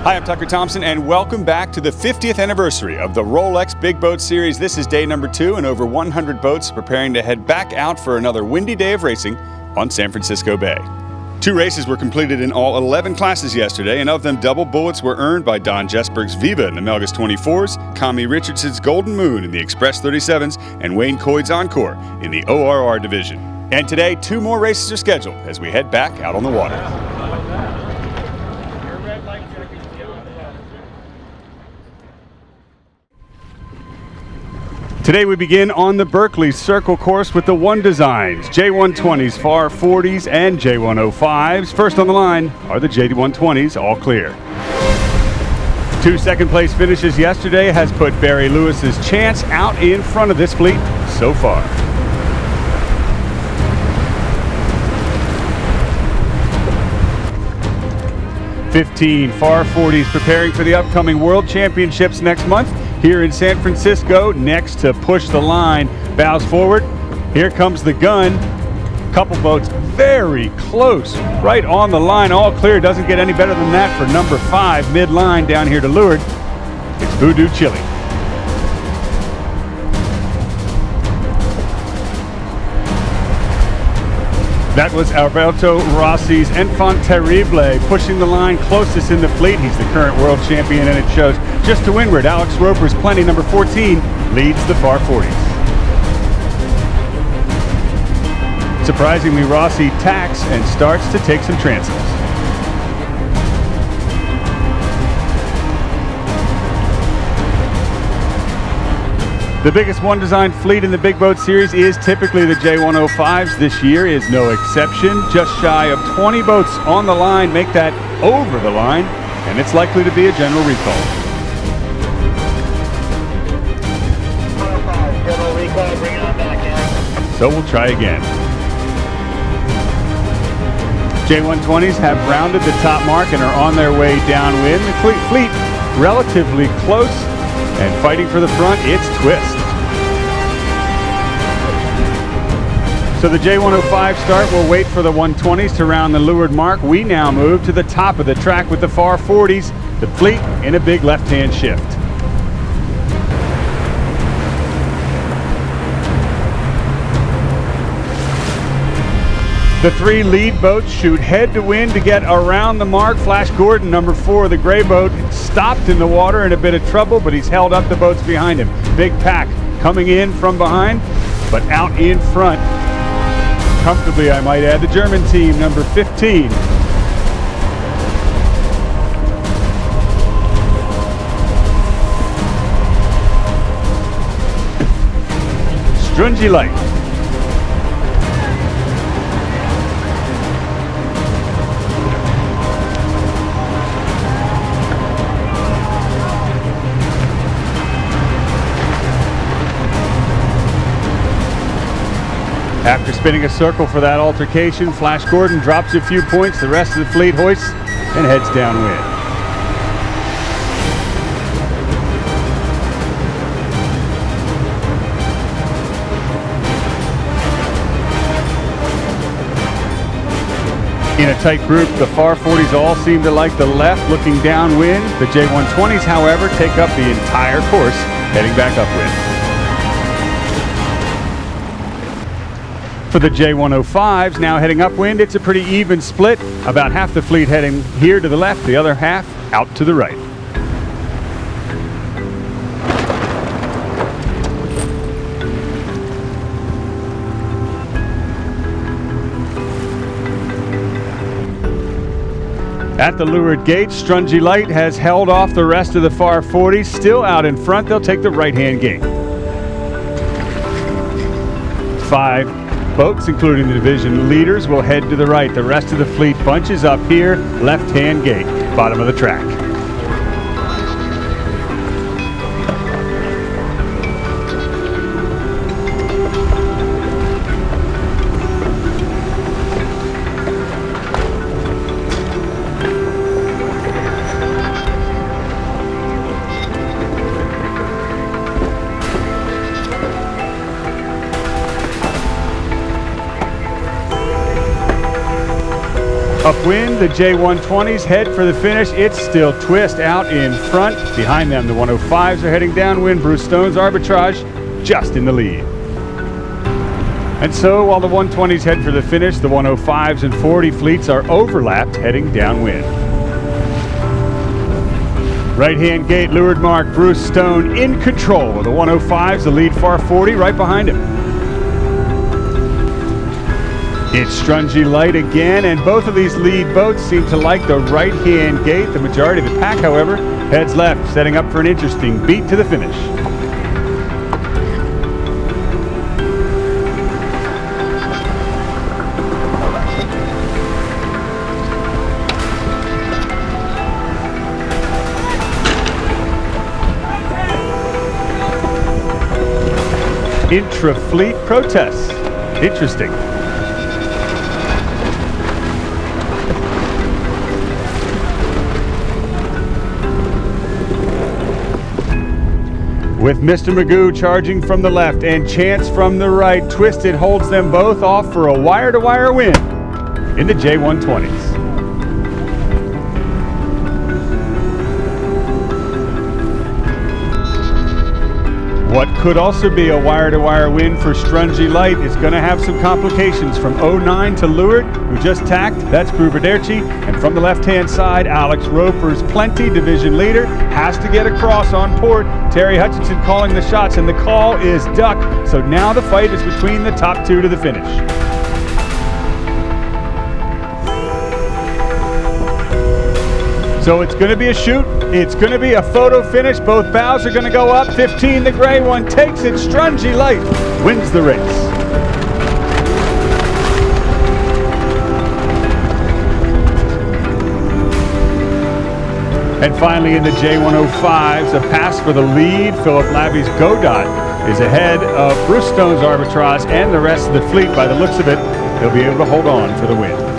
Hi, I'm Tucker Thompson, and welcome back to the 50th anniversary of the ROLEX Big Boat Series. This is day number 2, and over 100 boats preparing to head back out for another windy day of racing on San Francisco Bay. 2 races were completed in all 11 classes yesterday, and of them, double bullets were earned by Don Jesberg's Viva in the Melgus 24s, Connie Richardson's Golden Moon in the Express 37s, and Wayne Coyd's Encore in the ORR division. And today, 2 more races are scheduled as we head back out on the water. Today we begin on the Berkeley Circle course with the 1 designs, J120s, FAR 40s, and J105s. First on the line are the J120s, all clear. 2 second-place finishes yesterday has put Barry Lewis's Chance out in front of this fleet so far. '15 FAR 40s preparing for the upcoming World Championships next month here in San Francisco. Next to push the line, bows forward. Here comes the gun. Couple boats very close, right on the line, all clear. Doesn't get any better than that for number 5, midline down here to leeward. It's Voodoo Chili. That was Alberto Rossi's Enfant Terrible pushing the line closest in the fleet. He's the current world champion, and it shows. Just to windward, Alex Roper's Plenty, number 14, leads the FAR 40s. Surprisingly, Rossi tacks and starts to take some chances. The biggest 1 design fleet in the Big Boat Series is typically the J105s. This year is no exception. Just shy of 20 boats on the line make that over the line, and it's likely to be a general recall. General recall, bring it on back in. So we'll try again. J120s have rounded the top mark and are on their way downwind. The fleet relatively close and fighting for the front. It's Twist. So the J105 start will wait for the 120s to round the leeward mark. We now move to the top of the track with the FAR 40s, the fleet in a big left-hand shift. The 3 lead boats shoot head to wind to get around the mark. Flash Gordon, number 4, the gray boat, stopped in the water in a bit of trouble, but he's held up the boats behind him. Big pack coming in from behind, but out in front, comfortably I might add, the German team, number 15. Strungy Light. After spinning a circle for that altercation, Flash Gordon drops a few points. The rest of the fleet hoists and heads downwind. In a tight group, the FAR 40s all seem to like the left, looking downwind. The J120s, however, take up the entire course, heading back upwind. For the J105s, now heading upwind, it's a pretty even split. About half the fleet heading here to the left, the other half out to the right. At the leeward gate, Strungy Light has held off the rest of the FAR 40s. Still out in front, they'll take the right-hand gate. 5 boats, including the division leaders, will head to the right. The rest of the fleet bunches up here, left-hand gate, bottom of the track. Upwind, the J120s head for the finish. It's still twist out in front. Behind them, the 105s are heading downwind. Bruce Stone's Arbitrage just in the lead. And so while the 120s head for the finish, the 105s and 40 fleets are overlapped heading downwind. Right-hand gate, leeward mark, Bruce Stone in control of the 105s, the lead far 40 right behind him. It's Strungy Light again, and both of these lead boats seem to like the right-hand gate. The majority of the pack, however, heads left, setting up for an interesting beat to the finish. Intra-fleet protests. Interesting. With Mr. Magoo charging from the left and Chance from the right, Twisted holds them both off for a wire-to-wire win in the J120s. What could also be a wire-to-wire win for Strungy Light is going to have some complications. From 09 to Leeward, who just tacked, that's Gruberderci. And from the left-hand side, Alex Roper's Plenty, division leader, has to get across on port. Terry Hutchinson calling the shots, and the call is duck. So now the fight is between the top two to the finish. So it's going to be a shoot. It's going to be a photo finish. Both bows are going to go up. 15, the gray one takes it. Strungy Light wins the race. And finally in the J105s, a pass for the lead. Philip Labby's Godot is ahead of Bruce Stone's Arbitrage and the rest of the fleet. By the looks of it, he'll be able to hold on for the win.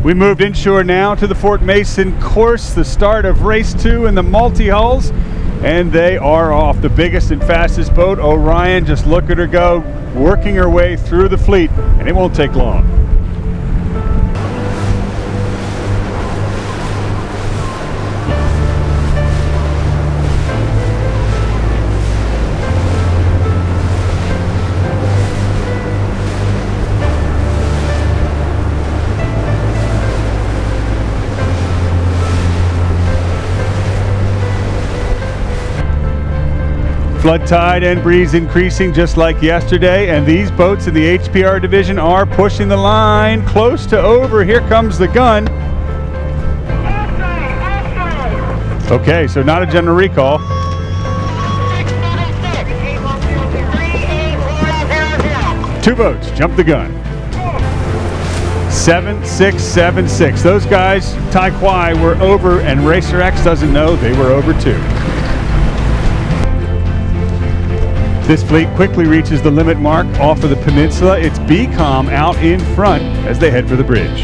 We moved inshore now to the Fort Mason course, the start of race 2 in the multi-hulls, and they are off. The biggest and fastest boat, Orion, just look at her go, working her way through the fleet, and it won't take long. Flood tide and breeze increasing just like yesterday, and these boats in the HPR division are pushing the line close to over. Here comes the gun. Okay, so not a general recall. Two boats jump the gun. 7676. Those guys, Tai Kwai, were over, and Racer X doesn't know they were over too. This fleet quickly reaches the limit mark off of the peninsula. It's BCOM out in front as they head for the bridge.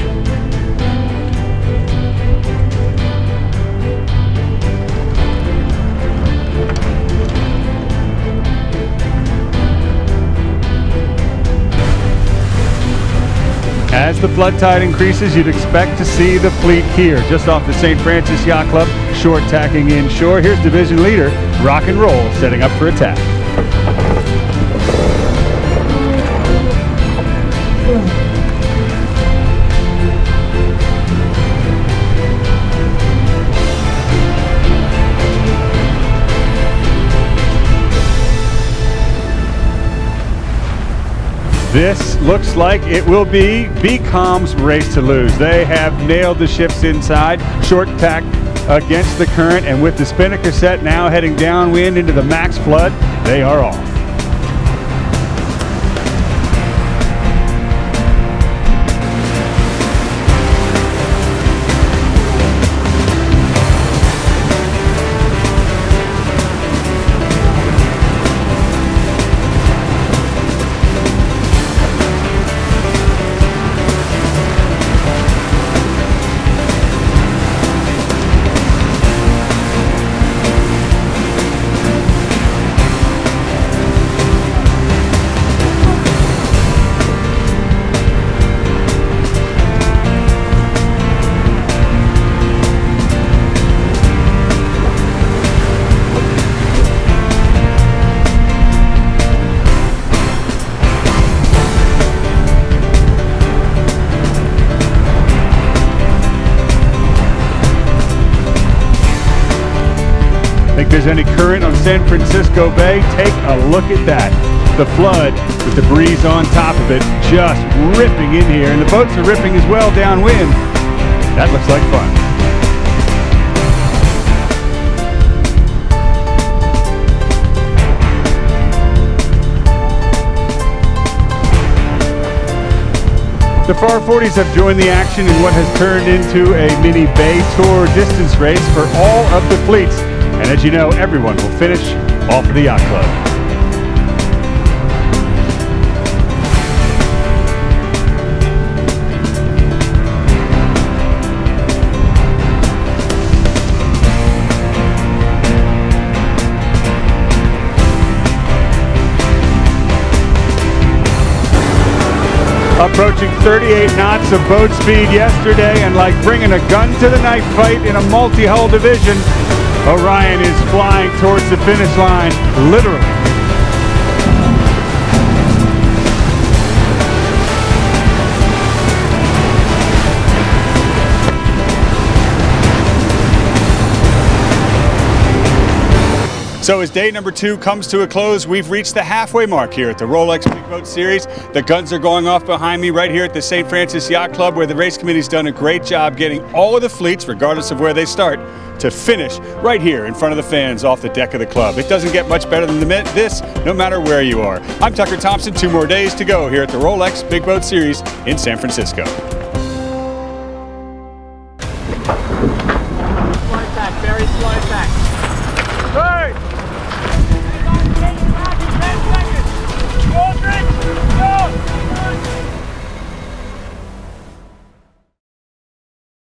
As the flood tide increases, you'd expect to see the fleet here, just off the St. Francis Yacht Club, short tacking inshore. Here's division leader, Rock and Roll, setting up for attack. This looks like it will be BCOM's race to lose. They have nailed the ships inside, short tack against the current, and with the spinnaker set now heading downwind into the max flood, they are off. like there's any current on San Francisco Bay. Take a look at that. The flood with the breeze on top of it just ripping in here, and the boats are ripping as well downwind. That looks like fun. The Far 40s have joined the action in what has turned into a mini Bay Tour distance race for all of the fleets. And as you know, everyone will finish off of the Yacht Club. Approaching 38 knots of boat speed yesterday, and like bringing a gun to the knife fight in a multi-hull division, Orion is flying towards the finish line, literally. So as day number 2 comes to a close, we've reached the halfway mark here at the Rolex Big Boat Series. The guns are going off behind me right here at the St. Francis Yacht Club, where the race committee's done a great job getting all of the fleets, regardless of where they start, to finish right here in front of the fans off the deck of the club. It doesn't get much better than this, no matter where you are. I'm Tucker Thompson. 2 more days to go here at the Rolex Big Boat Series in San Francisco. Slide back, very slide back. Hey!